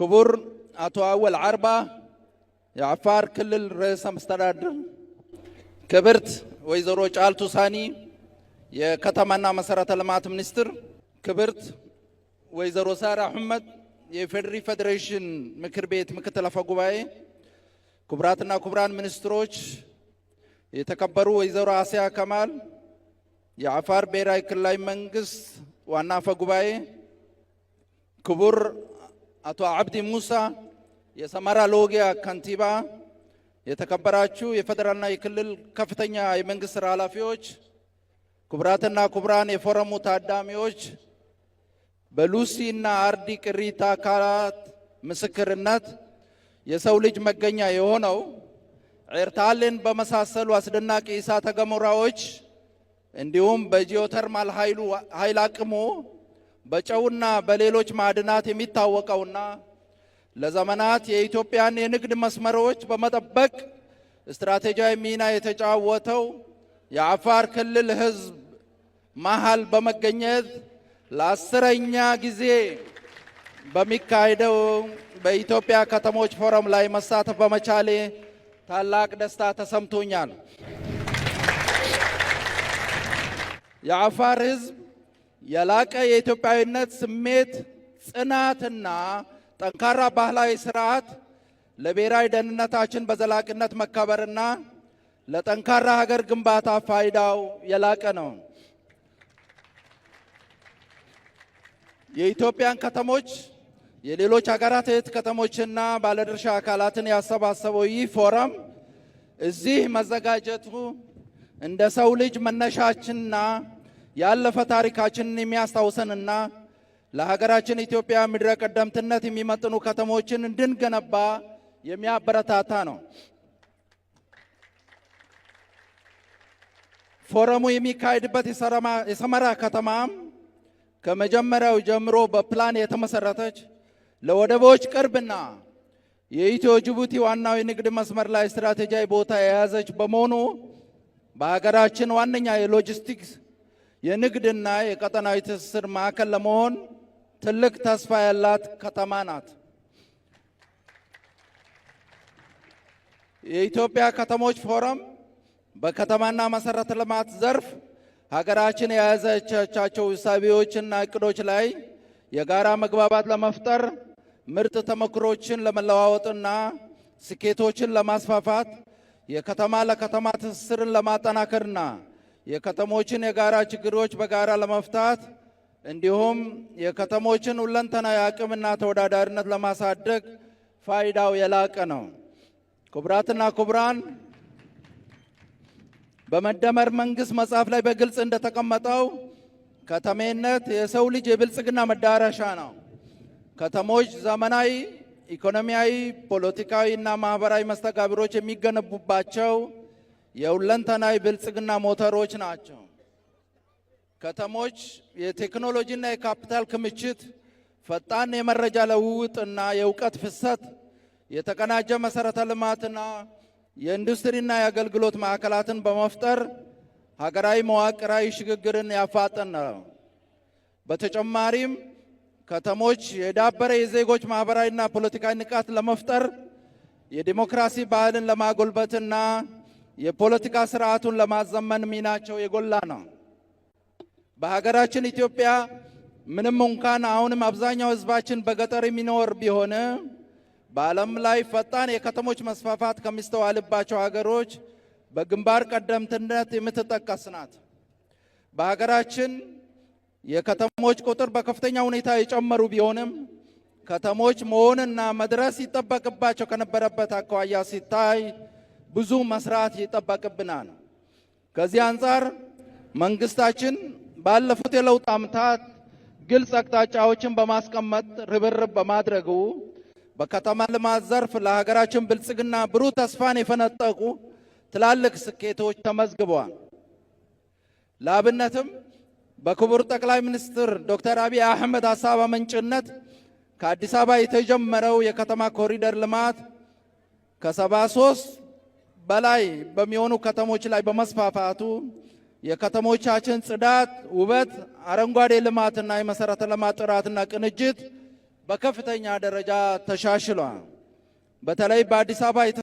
ክቡር አቶ አወል አርባ የአፋር ክልል ርዕሰ መስተዳድር፣ ክብርት ወይዘሮ ጫልቱ ሳኒ የከተማና መሰረተ ልማት ሚኒስትር፣ ክብርት ወይዘሮ ሳራ አህመድ የፌዴሪ ፌዴሬሽን ምክር ቤት ምክትል አፈ ጉባኤ፣ ክቡራትና ክቡራን ሚኒስትሮች፣ የተከበሩ ወይዘሮ አሲያ ከማል የአፋር ብሔራዊ ክልላዊ መንግስት ዋና አፈ ጉባኤ፣ ክቡር አቶ አብዲ ሙሳ የሰመራ ሎጊያ ከንቲባ፣ የተከበራችሁ የፌደራልና የክልል ከፍተኛ የመንግስት ስራ ኃላፊዎች፣ ክቡራትና ክቡራን የፎረሙ ታዳሚዎች፣ በሉሲና አርዲ ቅሪተ አካላት ምስክርነት የሰው ልጅ መገኛ የሆነው ኤርታሌን በመሳሰሉ አስደናቂ እሳተ ገሞራዎች እንዲሁም በጂኦተርማል ኃይል አቅሙ በጨውና በሌሎች ማዕድናት የሚታወቀውና ለዘመናት የኢትዮጵያን የንግድ መስመሮች በመጠበቅ ስትራቴጂያዊ ሚና የተጫወተው የአፋር ክልል ህዝብ መሃል በመገኘት ለ10ኛ ጊዜ በሚካሄደው በኢትዮጵያ ከተሞች ፎረም ላይ መሳተፍ በመቻሌ ታላቅ ደስታ ተሰምቶኛል። የአፋር ህዝብ የላቀ የኢትዮጵያዊነት ስሜት፣ ጽናትና ጠንካራ ባህላዊ ስርዓት ለብሔራዊ ደህንነታችን በዘላቂነት መከበርና ለጠንካራ ሀገር ግንባታ ፋይዳው የላቀ ነው። የኢትዮጵያን ከተሞች የሌሎች ሀገራት እህት ከተሞችና ባለድርሻ አካላትን ያሰባሰበው ይህ ፎረም እዚህ መዘጋጀቱ እንደ ሰው ልጅ መነሻችንና ያለፈ ታሪካችንን የሚያስታውሰንና ለሀገራችን ኢትዮጵያ ምድረ ቀደምትነት የሚመጥኑ ከተሞችን እንድንገነባ የሚያበረታታ ነው። ፎረሙ የሚካሄድበት የሰመራ ከተማም ከመጀመሪያው ጀምሮ በፕላን የተመሰረተች ለወደቦች ቅርብና የኢትዮ ጅቡቲ ዋናው የንግድ መስመር ላይ ስትራቴጂያዊ ቦታ የያዘች በመሆኑ በሀገራችን ዋነኛ የሎጂስቲክስ የንግድና የቀጠናዊ ትስስር ማዕከል ለመሆን ትልቅ ተስፋ ያላት ከተማ ናት። የኢትዮጵያ ከተሞች ፎረም በከተማና መሰረተ ልማት ዘርፍ ሀገራችን የያዘቻቸው እሳቤዎችና እቅዶች ላይ የጋራ መግባባት ለመፍጠር፣ ምርጥ ተሞክሮችን ለመለዋወጥና ስኬቶችን ለማስፋፋት፣ የከተማ ለከተማ ትስስርን ለማጠናከርና የከተሞችን የጋራ ችግሮች በጋራ ለመፍታት እንዲሁም የከተሞችን ሁለንተናዊ አቅምና ተወዳዳሪነት ለማሳደግ ፋይዳው የላቀ ነው። ክቡራትና ክቡራን፣ በመደመር መንግስት መጽሐፍ ላይ በግልጽ እንደተቀመጠው ከተሜነት የሰው ልጅ የብልጽግና መዳረሻ ነው። ከተሞች ዘመናዊ ኢኮኖሚያዊ፣ ፖለቲካዊ እና ማህበራዊ መስተጋብሮች የሚገነቡባቸው የሁለንተናዊ ብልጽግና ሞተሮች ናቸው። ከተሞች የቴክኖሎጂና የካፒታል ክምችት፣ ፈጣን የመረጃ ልውውጥና የእውቀት ፍሰት፣ የተቀናጀ መሰረተ ልማትና የኢንዱስትሪና የአገልግሎት ማዕከላትን በመፍጠር ሀገራዊ መዋቅራዊ ሽግግርን ያፋጥናል። በተጨማሪም ከተሞች የዳበረ የዜጎች ማህበራዊና ፖለቲካዊ ንቃት ለመፍጠር የዲሞክራሲ ባህልን ለማጎልበትና የፖለቲካ ስርዓቱን ለማዘመን ሚናቸው የጎላ ነው። በሀገራችን ኢትዮጵያ ምንም እንኳን አሁንም አብዛኛው ህዝባችን በገጠር የሚኖር ቢሆን በዓለም ላይ ፈጣን የከተሞች መስፋፋት ከሚስተዋልባቸው ሀገሮች በግንባር ቀደምትነት የምትጠቀስ ናት። በሀገራችን የከተሞች ቁጥር በከፍተኛ ሁኔታ የጨመሩ ቢሆንም ከተሞች መሆንና መድረስ ይጠበቅባቸው ከነበረበት አኳያ ሲታይ ብዙ መስራት ይጠበቅብናል። ከዚህ አንጻር መንግስታችን ባለፉት የለውጥ ዓመታት ግልጽ አቅጣጫዎችን በማስቀመጥ ርብርብ በማድረጉ በከተማ ልማት ዘርፍ ለሀገራችን ብልጽግና ብሩህ ተስፋን የፈነጠቁ ትላልቅ ስኬቶች ተመዝግበዋል። ለአብነትም በክቡር ጠቅላይ ሚኒስትር ዶክተር አብይ አህመድ ሀሳብ አመንጭነት ከአዲስ አበባ የተጀመረው የከተማ ኮሪደር ልማት ከ73 በላይ በሚሆኑ ከተሞች ላይ በመስፋፋቱ የከተሞቻችን ጽዳት፣ ውበት፣ አረንጓዴ ልማትና የመሰረተ ልማት ጥራትና ቅንጅት በከፍተኛ ደረጃ ተሻሽሏል። በተለይ በአዲስ አበባ